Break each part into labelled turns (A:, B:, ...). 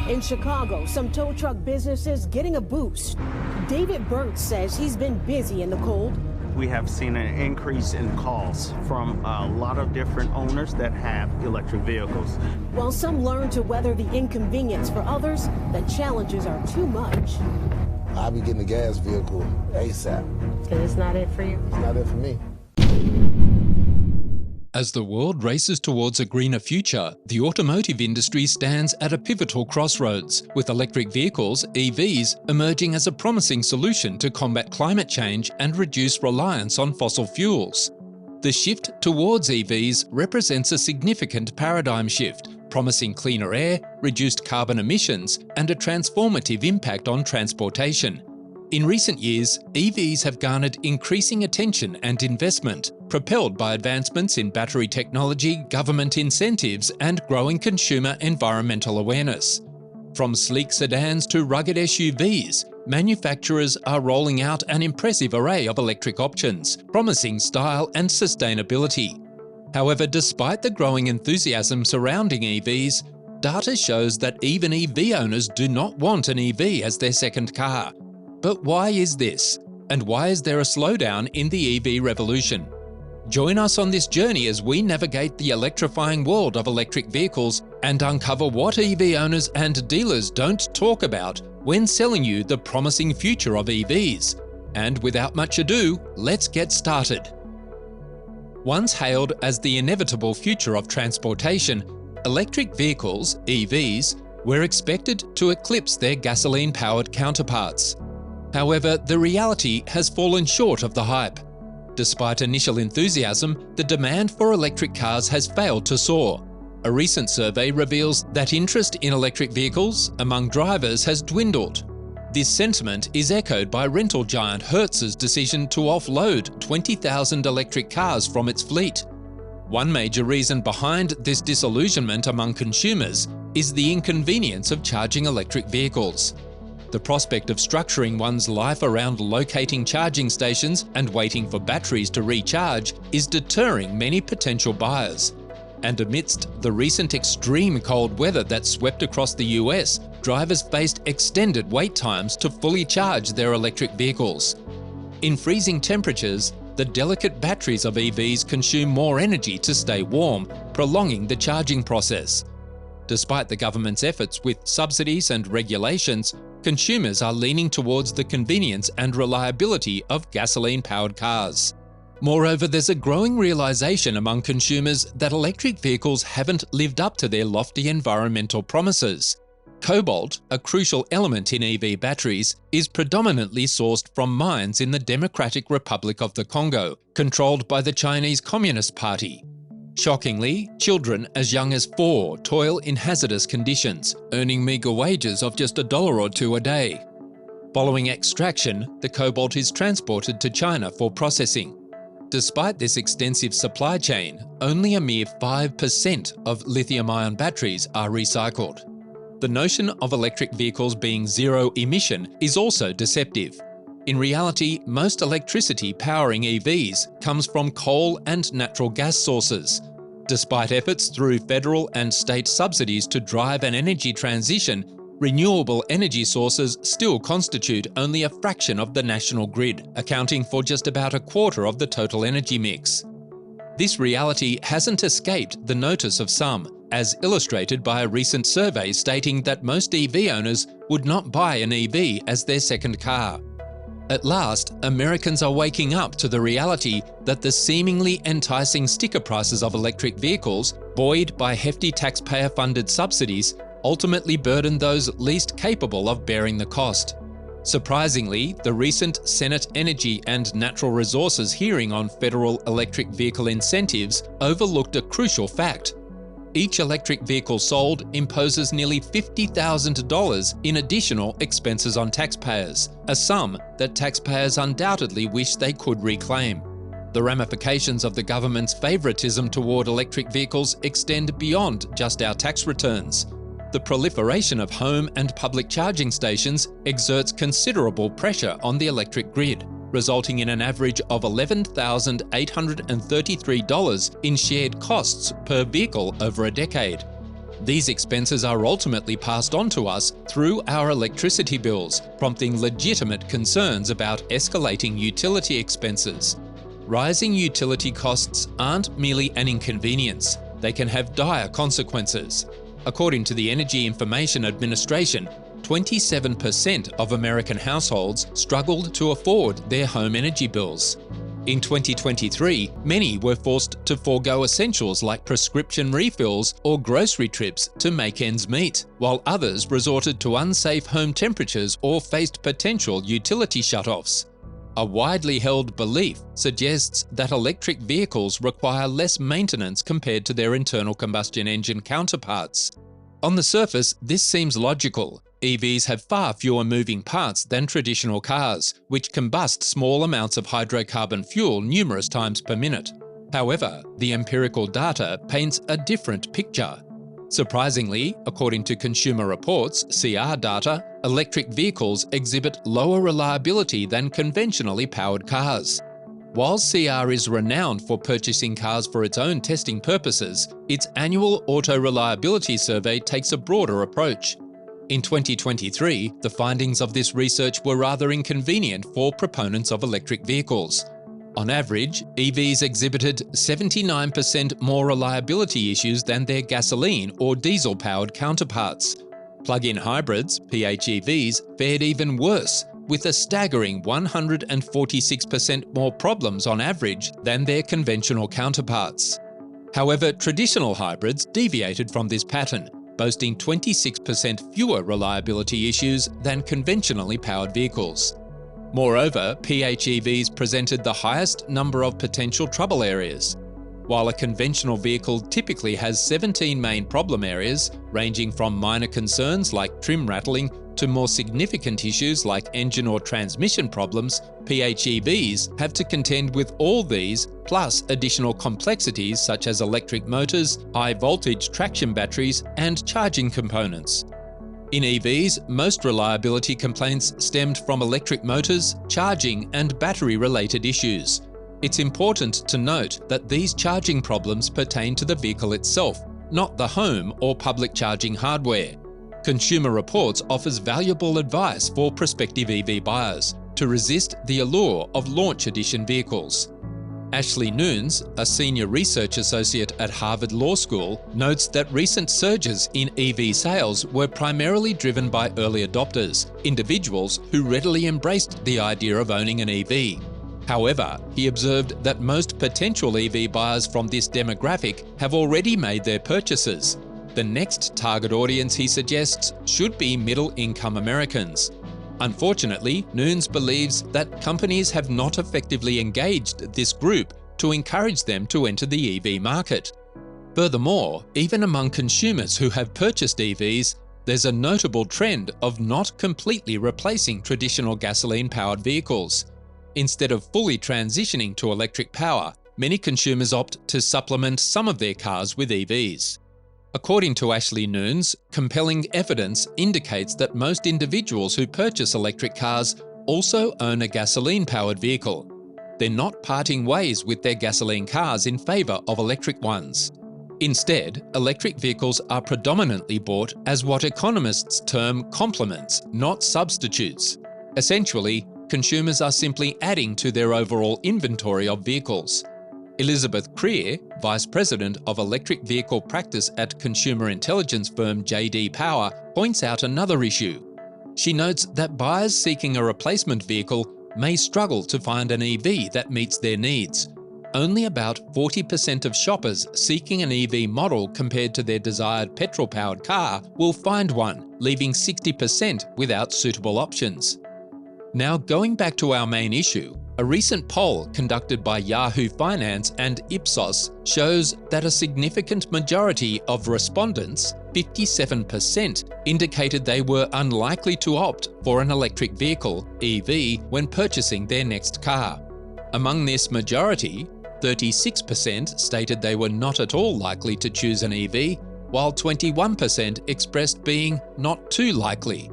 A: In Chicago, some tow truck businesses getting a boost. David Burnt says he's been busy in the cold.
B: We have seen an increase in calls from a lot of different owners that have electric vehicles.
A: While some learn to weather the inconvenience, for others, the challenges are too much.
C: I'll be getting a gas vehicle ASAP.
A: Because it's not it for you?
C: It's not it for me.
D: As the world races towards a greener future, the automotive industry stands at a pivotal crossroads, with electric vehicles, EVs, emerging as a promising solution to combat climate change and reduce reliance on fossil fuels. The shift towards EVs represents a significant paradigm shift, promising cleaner air, reduced carbon emissions, and a transformative impact on transportation. In recent years, EVs have garnered increasing attention and investment, propelled by advancements in battery technology, government incentives, and growing consumer environmental awareness. From sleek sedans to rugged SUVs, manufacturers are rolling out an impressive array of electric options, promising style and sustainability. However, despite the growing enthusiasm surrounding EVs, data shows that even EV owners do not want an EV as their second car. But why is this? And why is there a slowdown in the EV revolution? Join us on this journey as we navigate the electrifying world of electric vehicles and uncover what EV owners and dealers don't talk about when selling you the promising future of EVs. And without much ado, let's get started. Once hailed as the inevitable future of transportation, electric vehicles, EVs, were expected to eclipse their gasoline-powered counterparts. However, the reality has fallen short of the hype. Despite initial enthusiasm, the demand for electric cars has failed to soar. A recent survey reveals that interest in electric vehicles among drivers has dwindled. This sentiment is echoed by rental giant Hertz's decision to offload 20,000 electric cars from its fleet. One major reason behind this disillusionment among consumers is the inconvenience of charging electric vehicles. The prospect of structuring one's life around locating charging stations and waiting for batteries to recharge is deterring many potential buyers. And amidst the recent extreme cold weather that swept across the US, drivers faced extended wait times to fully charge their electric vehicles. In freezing temperatures, the delicate batteries of EVs consume more energy to stay warm, prolonging the charging process. Despite the government's efforts with subsidies and regulations, consumers are leaning towards the convenience and reliability of gasoline-powered cars. Moreover, there's a growing realization among consumers that electric vehicles haven't lived up to their lofty environmental promises. Cobalt, a crucial element in EV batteries, is predominantly sourced from mines in the Democratic Republic of the Congo, controlled by the Chinese Communist Party. Shockingly, children as young as 4 toil in hazardous conditions, earning meagre wages of just $1 or $2 a day. Following extraction, the cobalt is transported to China for processing. Despite this extensive supply chain, only a mere 5% of lithium-ion batteries are recycled. The notion of electric vehicles being zero emission is also deceptive. In reality, most electricity powering EVs comes from coal and natural gas sources. Despite efforts through federal and state subsidies to drive an energy transition, renewable energy sources still constitute only a fraction of the national grid, accounting for just about a quarter of the total energy mix. This reality hasn't escaped the notice of some, as illustrated by a recent survey stating that most EV owners would not buy an EV as their second car. At last, Americans are waking up to the reality that the seemingly enticing sticker prices of electric vehicles, buoyed by hefty taxpayer-funded subsidies, ultimately burden those least capable of bearing the cost. Surprisingly, the recent Senate Energy and Natural Resources hearing on federal electric vehicle incentives overlooked a crucial fact. Each electric vehicle sold imposes nearly $50,000 in additional expenses on taxpayers, a sum that taxpayers undoubtedly wish they could reclaim. The ramifications of the government's favoritism toward electric vehicles extend beyond just our tax returns. The proliferation of home and public charging stations exerts considerable pressure on the electric grid, resulting in an average of $11,833 in shared costs per vehicle over a decade. These expenses are ultimately passed on to us through our electricity bills, prompting legitimate concerns about escalating utility expenses. Rising utility costs aren't merely an inconvenience, they can have dire consequences. According to the Energy Information Administration, 27% of American households struggled to afford their home energy bills. In 2023, many were forced to forego essentials like prescription refills or grocery trips to make ends meet, while others resorted to unsafe home temperatures or faced potential utility shutoffs. A widely held belief suggests that electric vehicles require less maintenance compared to their internal combustion engine counterparts. On the surface, this seems logical. EVs have far fewer moving parts than traditional cars, which combust small amounts of hydrocarbon fuel numerous times per minute. However, the empirical data paints a different picture. Surprisingly, according to Consumer Reports (CR) data, electric vehicles exhibit lower reliability than conventionally powered cars. While CR is renowned for purchasing cars for its own testing purposes, its annual auto reliability survey takes a broader approach. In 2023, the findings of this research were rather inconvenient for proponents of electric vehicles. On average, EVs exhibited 79% more reliability issues than their gasoline or diesel-powered counterparts. Plug-in hybrids, PHEVs, fared even worse, with a staggering 146% more problems on average than their conventional counterparts. However, traditional hybrids deviated from this pattern, boasting 26% fewer reliability issues than conventionally powered vehicles. Moreover, PHEVs presented the highest number of potential trouble areas. While a conventional vehicle typically has 17 main problem areas, ranging from minor concerns like trim rattling to more significant issues like engine or transmission problems, PHEVs have to contend with all these, plus additional complexities such as electric motors, high-voltage traction batteries, and charging components. In EVs, most reliability complaints stemmed from electric motors, charging, and battery-related issues. It's important to note that these charging problems pertain to the vehicle itself, not the home or public charging hardware. Consumer Reports offers valuable advice for prospective EV buyers to resist the allure of launch edition vehicles. Ashley Nunes, a senior research associate at Harvard Law School, notes that recent surges in EV sales were primarily driven by early adopters, individuals who readily embraced the idea of owning an EV. However, he observed that most potential EV buyers from this demographic have already made their purchases. The next target audience, he suggests, should be middle-income Americans. Unfortunately, Nunes believes that companies have not effectively engaged this group to encourage them to enter the EV market. Furthermore, even among consumers who have purchased EVs, there's a notable trend of not completely replacing traditional gasoline-powered vehicles. Instead of fully transitioning to electric power, many consumers opt to supplement some of their cars with EVs. According to Ashley Nunes, compelling evidence indicates that most individuals who purchase electric cars also own a gasoline-powered vehicle. They're not parting ways with their gasoline cars in favour of electric ones. Instead, electric vehicles are predominantly bought as what economists term complements, not substitutes. Essentially, consumers are simply adding to their overall inventory of vehicles. Elizabeth Creer, Vice President of Electric Vehicle Practice at consumer intelligence firm JD Power, points out another issue. She notes that buyers seeking a replacement vehicle may struggle to find an EV that meets their needs. Only about 40% of shoppers seeking an EV model compared to their desired petrol-powered car will find one, leaving 60% without suitable options. Now, going back to our main issue, a recent poll conducted by Yahoo Finance and Ipsos shows that a significant majority of respondents, 57%, indicated they were unlikely to opt for an electric vehicle, EV, when purchasing their next car. Among this majority, 36% stated they were not at all likely to choose an EV, while 21% expressed being not too likely.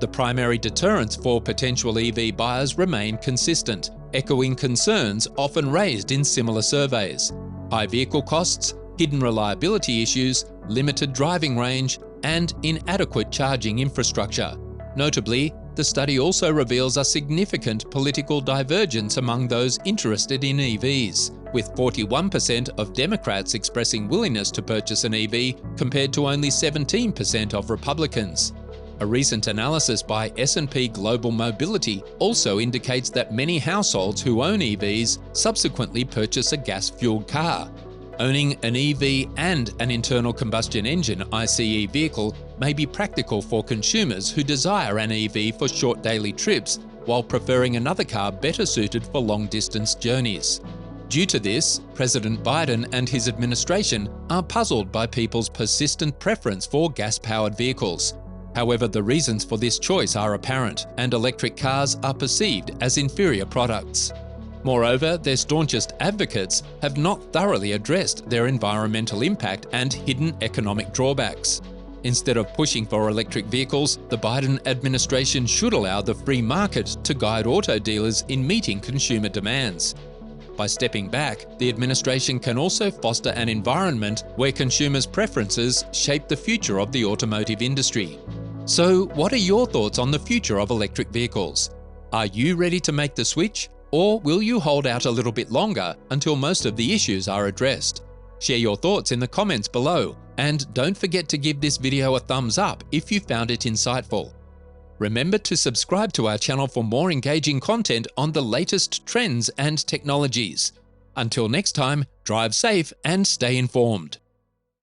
D: The primary deterrents for potential EV buyers remain consistent, echoing concerns often raised in similar surveys: high vehicle costs, hidden reliability issues, limited driving range, and inadequate charging infrastructure. Notably, the study also reveals a significant political divergence among those interested in EVs, with 41% of Democrats expressing willingness to purchase an EV compared to only 17% of Republicans. A recent analysis by S&P Global Mobility also indicates that many households who own EVs subsequently purchase a gas-fueled car. Owning an EV and an internal combustion engine (ICE) vehicle may be practical for consumers who desire an EV for short daily trips, while preferring another car better suited for long-distance journeys. Due to this, President Biden and his administration are puzzled by people's persistent preference for gas-powered vehicles. However, the reasons for this choice are apparent, and electric cars are perceived as inferior products. Moreover, their staunchest advocates have not thoroughly addressed their environmental impact and hidden economic drawbacks. Instead of pushing for electric vehicles, the Biden administration should allow the free market to guide auto dealers in meeting consumer demands. By stepping back, the administration can also foster an environment where consumers' preferences shape the future of the automotive industry. So, what are your thoughts on the future of electric vehicles? Are you ready to make the switch? Or will you hold out a little bit longer until most of the issues are addressed? Share your thoughts in the comments below, and don't forget to give this video a thumbs up if you found it insightful. Remember to subscribe to our channel for more engaging content on the latest trends and technologies. Until next time, drive safe and stay informed.